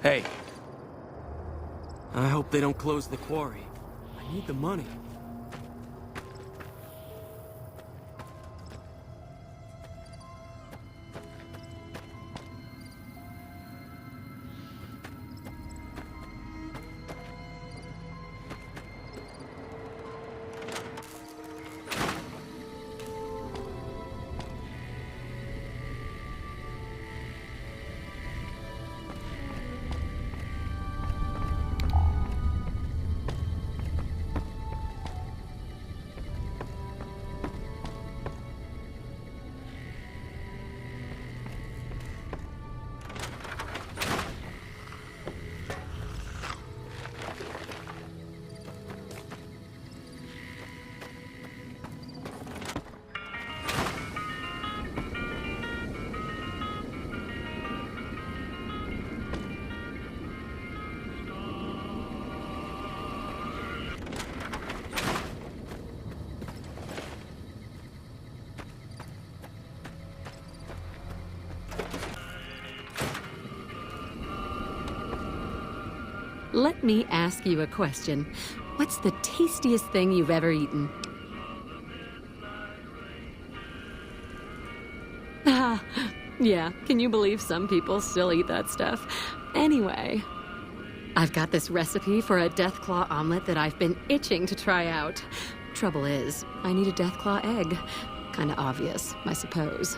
Hey. I hope they don't close the quarry. I need the money. Let me ask you a question. What's the tastiest thing you've ever eaten? Ah, yeah, can you believe some people still eat that stuff? Anyway, I've got this recipe for a Deathclaw omelet that I've been itching to try out. Trouble is, I need a Deathclaw egg. Kinda obvious, I suppose.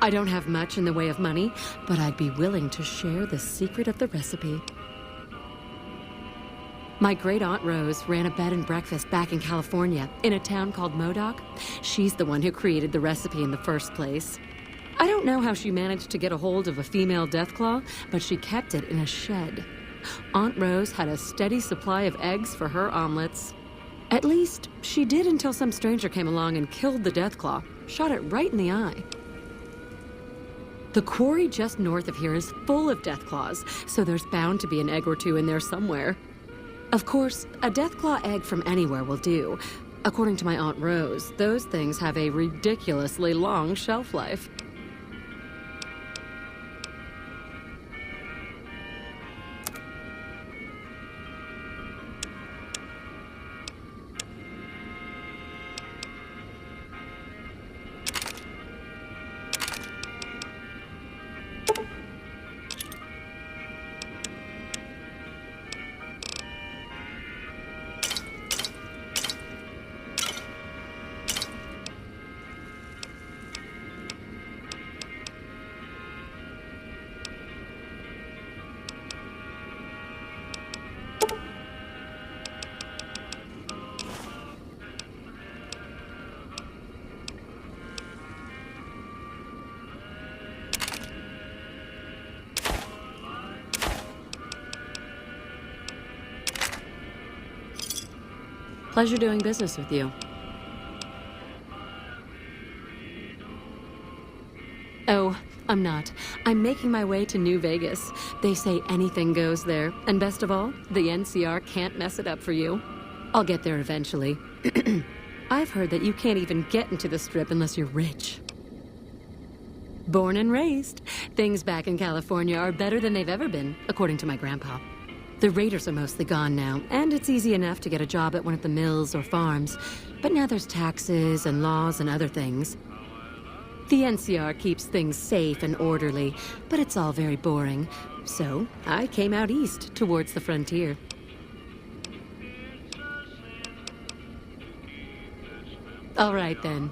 I don't have much in the way of money, but I'd be willing to share the secret of the recipe. My great-aunt Rose ran a bed and breakfast back in California, in a town called Modoc. She's the one who created the recipe in the first place. I don't know how she managed to get a hold of a female Deathclaw, but she kept it in a shed. Aunt Rose had a steady supply of eggs for her omelets. At least, she did until some stranger came along and killed the Deathclaw, shot it right in the eye. The quarry just north of here is full of Deathclaws, so there's bound to be an egg or two in there somewhere. Of course, a Deathclaw egg from anywhere will do. According to my Aunt Rose, those things have a ridiculously long shelf life. Pleasure doing business with you. Oh, I'm not. I'm making my way to New Vegas. They say anything goes there. And best of all, the NCR can't mess it up for you. I'll get there eventually. I've heard that you can't even get into the Strip unless you're rich. Born and raised, things back in California are better than they've ever been, according to my grandpa. The raiders are mostly gone now, and it's easy enough to get a job at one of the mills or farms. But now there's taxes and laws and other things. The NCR keeps things safe and orderly, but it's all very boring. So I came out east, towards the frontier. All right, then.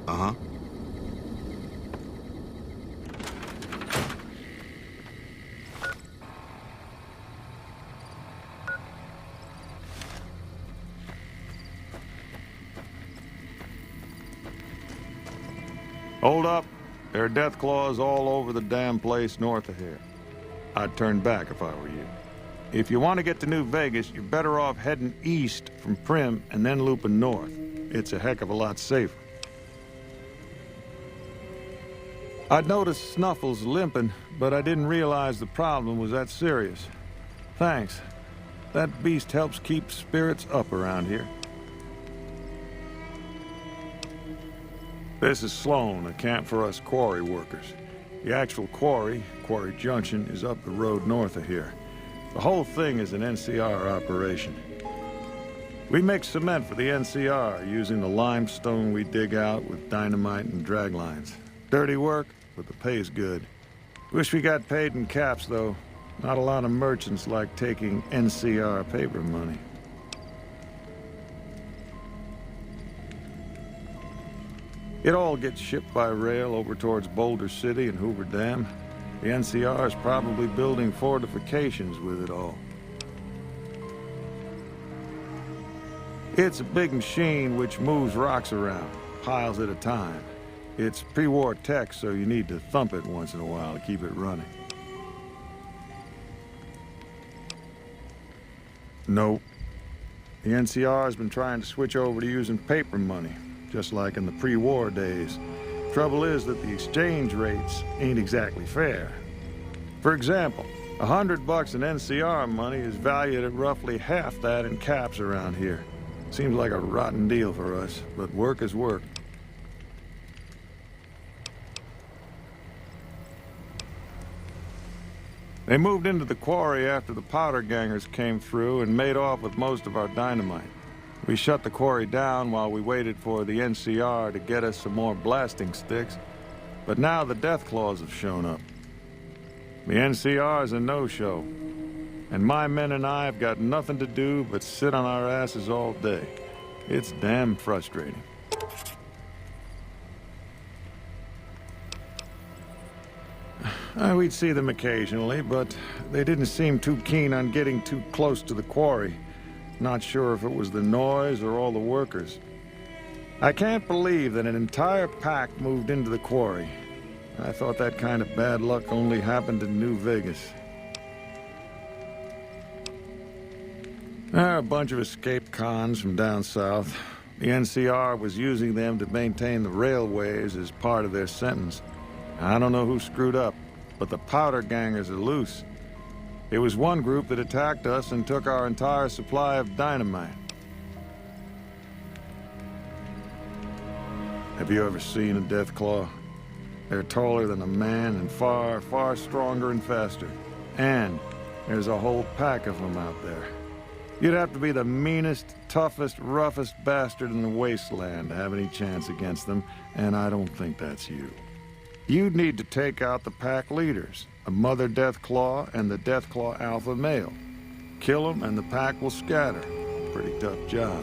Uh-huh. Hold up. There are Deathclaws all over the damn place north of here. I'd turn back if I were you. If you want to get to New Vegas, you're better off heading east from Primm and then looping north. It's a heck of a lot safer. I'd noticed Snuffles limping, but I didn't realize the problem was that serious. Thanks. That beast helps keep spirits up around here. This is Sloan, a camp for us quarry workers. The actual quarry, Quarry Junction, is up the road north of here. The whole thing is an NCR operation. We make cement for the NCR using the limestone we dig out with dynamite and drag lines. Dirty work, but the pay's good. Wish we got paid in caps, though. Not a lot of merchants like taking NCR paper money. It all gets shipped by rail over towards Boulder City and Hoover Dam. The NCR is probably building fortifications with it all. It's a big machine which moves rocks around, piles at a time. It's pre-war tech, so you need to thump it once in a while to keep it running. Nope. The NCR has been trying to switch over to using paper money, just like in the pre-war days. Trouble is that the exchange rates ain't exactly fair. For example, $100 in NCR money is valued at roughly half that in caps around here. Seems like a rotten deal for us, but work is work. They moved into the quarry after the powder gangers came through and made off with most of our dynamite. We shut the quarry down while we waited for the NCR to get us some more blasting sticks, but now the Deathclaws have shown up. The NCR's a no-show, and my men and I have got nothing to do but sit on our asses all day. It's damn frustrating. We'd see them occasionally, but they didn't seem too keen on getting too close to the quarry. Not sure if it was the noise or all the workers. I can't believe that an entire pack moved into the quarry. I thought that kind of bad luck only happened in New Vegas. They're a bunch of escaped cons from down south. The NCR was using them to maintain the railways as part of their sentence. I don't know who screwed up, but the powder gangers are loose. It was one group that attacked us and took our entire supply of dynamite. Have you ever seen a Deathclaw? They're taller than a man and far, far stronger and faster. And there's a whole pack of them out there. You'd have to be the meanest, toughest, roughest bastard in the wasteland to have any chance against them, and I don't think that's you. You'd need to take out the pack leaders, a Mother Deathclaw and the Deathclaw Alpha male. Kill them and the pack will scatter. Pretty tough job.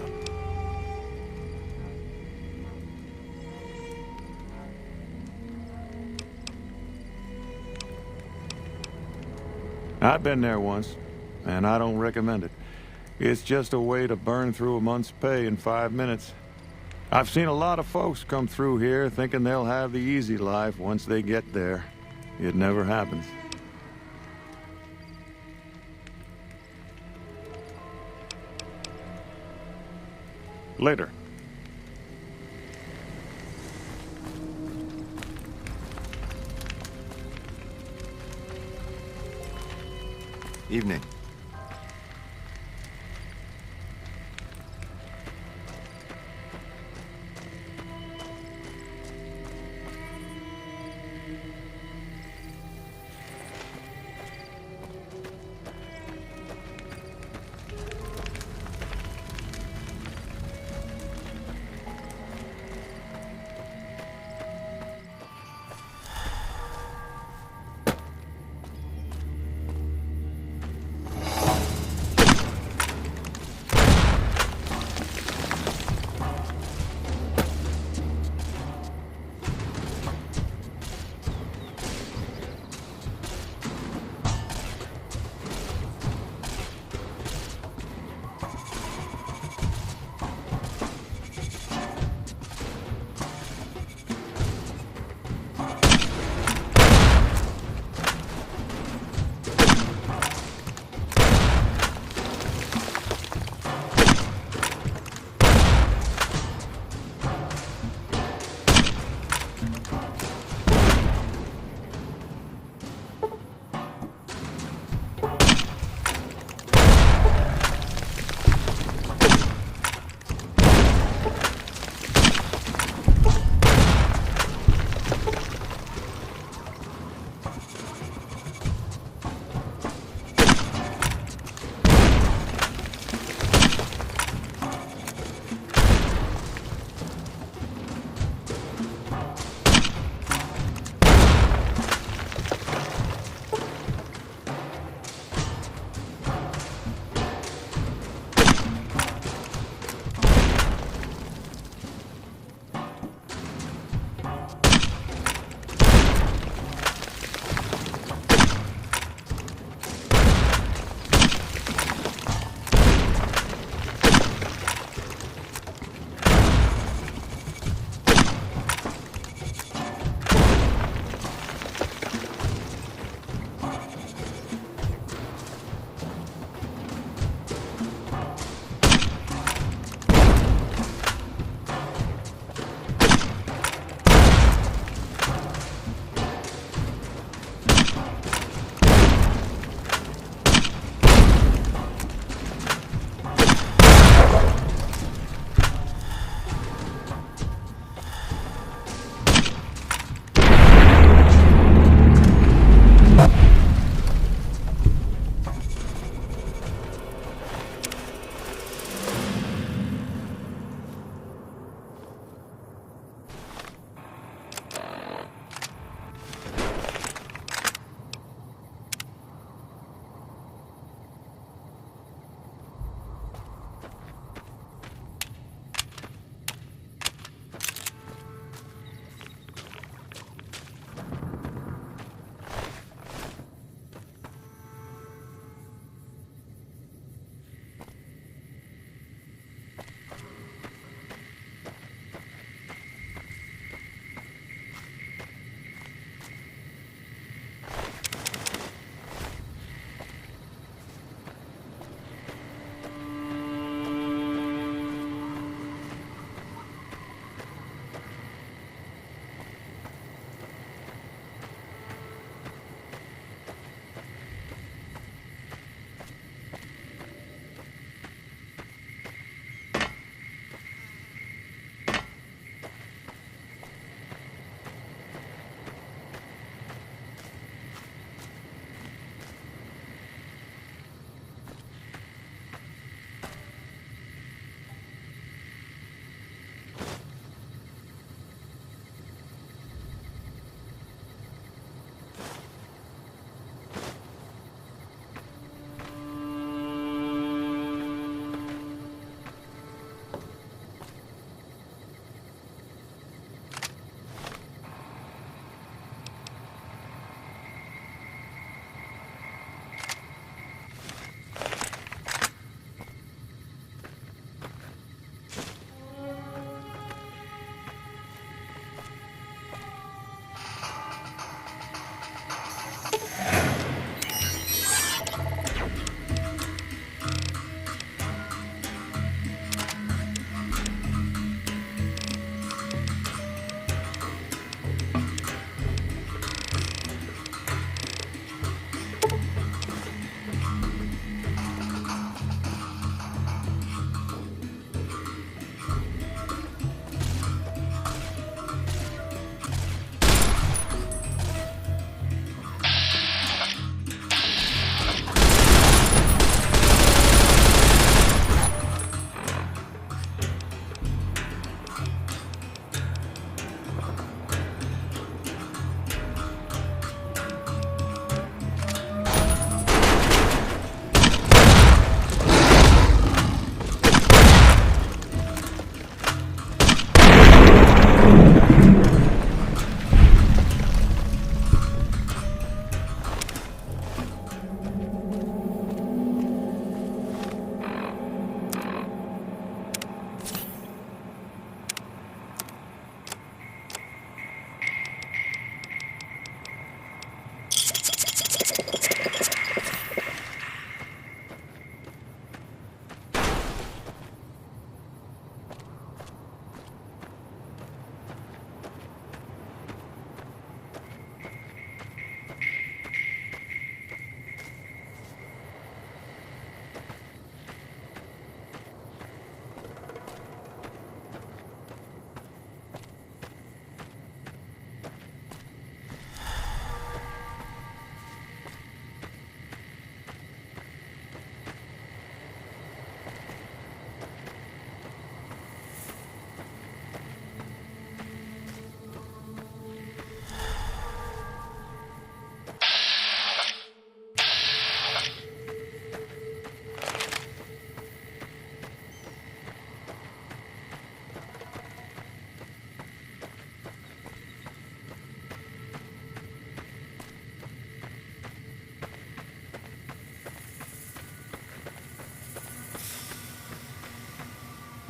I've been there once, and I don't recommend it. It's just a way to burn through a month's pay in 5 minutes. I've seen a lot of folks come through here thinking they'll have the easy life once they get there. It never happens. Later. Evening.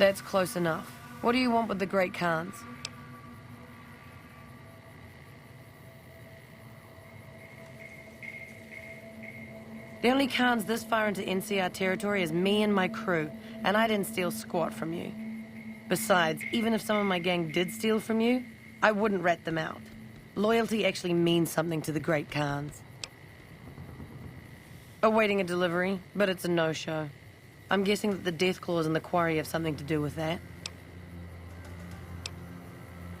That's close enough. What do you want with the Great Khans? The only Khans this far into NCR territory is me and my crew, and I didn't steal squat from you. Besides, even if some of my gang did steal from you, I wouldn't rat them out. Loyalty actually means something to the Great Khans. Awaiting a delivery, but it's a no-show. I'm guessing that the death claws in the quarry have something to do with that.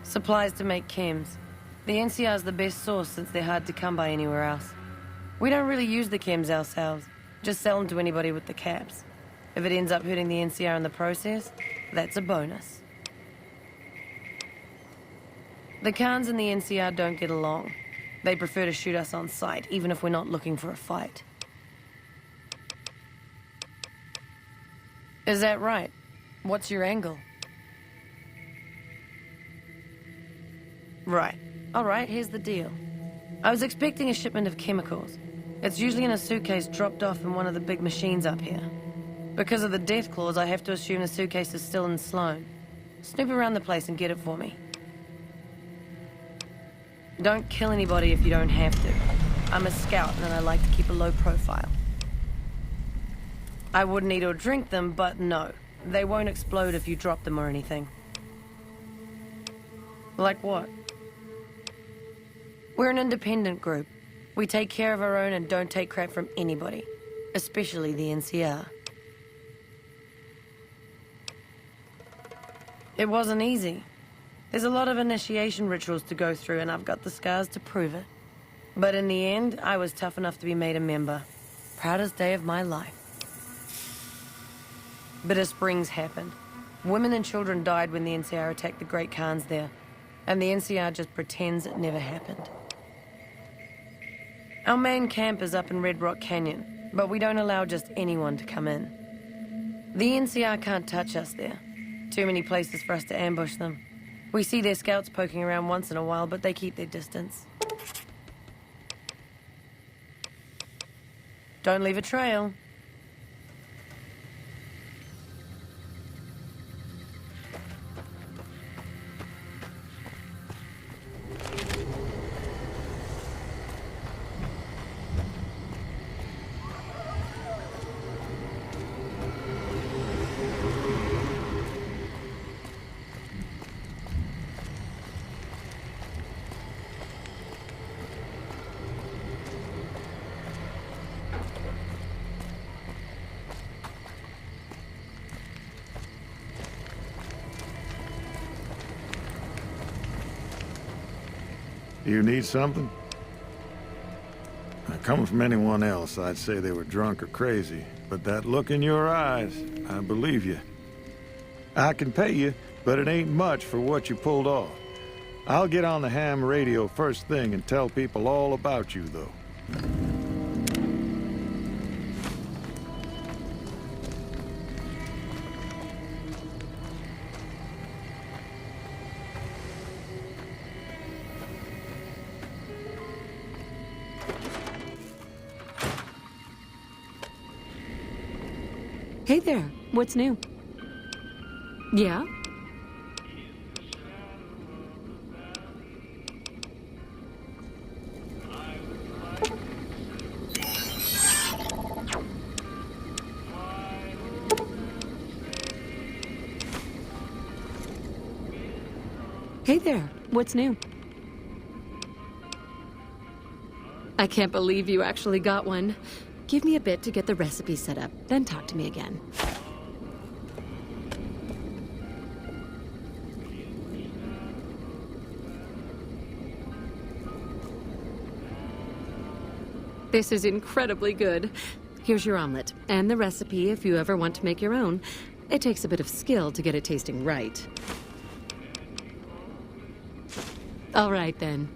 Supplies to make chems. The NCR's the best source since they're hard to come by anywhere else. We don't really use the chems ourselves, just sell them to anybody with the caps. If it ends up hurting the NCR in the process, that's a bonus. The Khans and the NCR don't get along. They prefer to shoot us on sight, even if we're not looking for a fight. Is that right? What's your angle? Right. All right, here's the deal. I was expecting a shipment of chemicals. It's usually in a suitcase dropped off in one of the big machines up here. Because of the death clause, I have to assume the suitcase is still in Sloan. Snoop around the place and get it for me. Don't kill anybody if you don't have to. I'm a scout and I like to keep a low profile. I wouldn't eat or drink them, but no. They won't explode if you drop them or anything. Like what? We're an independent group. We take care of our own and don't take crap from anybody. Especially the NCR. It wasn't easy. There's a lot of initiation rituals to go through, and I've got the scars to prove it. But in the end, I was tough enough to be made a member. Proudest day of my life. Bitter Springs happened. Women and children died when the NCR attacked the Great Khans there, and the NCR just pretends it never happened. Our main camp is up in Red Rock Canyon, but we don't allow just anyone to come in. The NCR can't touch us there. Too many places for us to ambush them. We see their scouts poking around once in a while, but they keep their distance. Don't leave a trail. You need something? Now, coming from anyone else, I'd say they were drunk or crazy. But that look in your eyes, I believe you. I can pay you, but it ain't much for what you pulled off. I'll get on the ham radio first thing and tell people all about you, though. Hey there, what's new? Yeah? Hey there, what's new? I can't believe you actually got one. Give me a bit to get the recipe set up, then talk to me again. This is incredibly good. Here's your omelet, and the recipe if you ever want to make your own. It takes a bit of skill to get it tasting right. All right, then.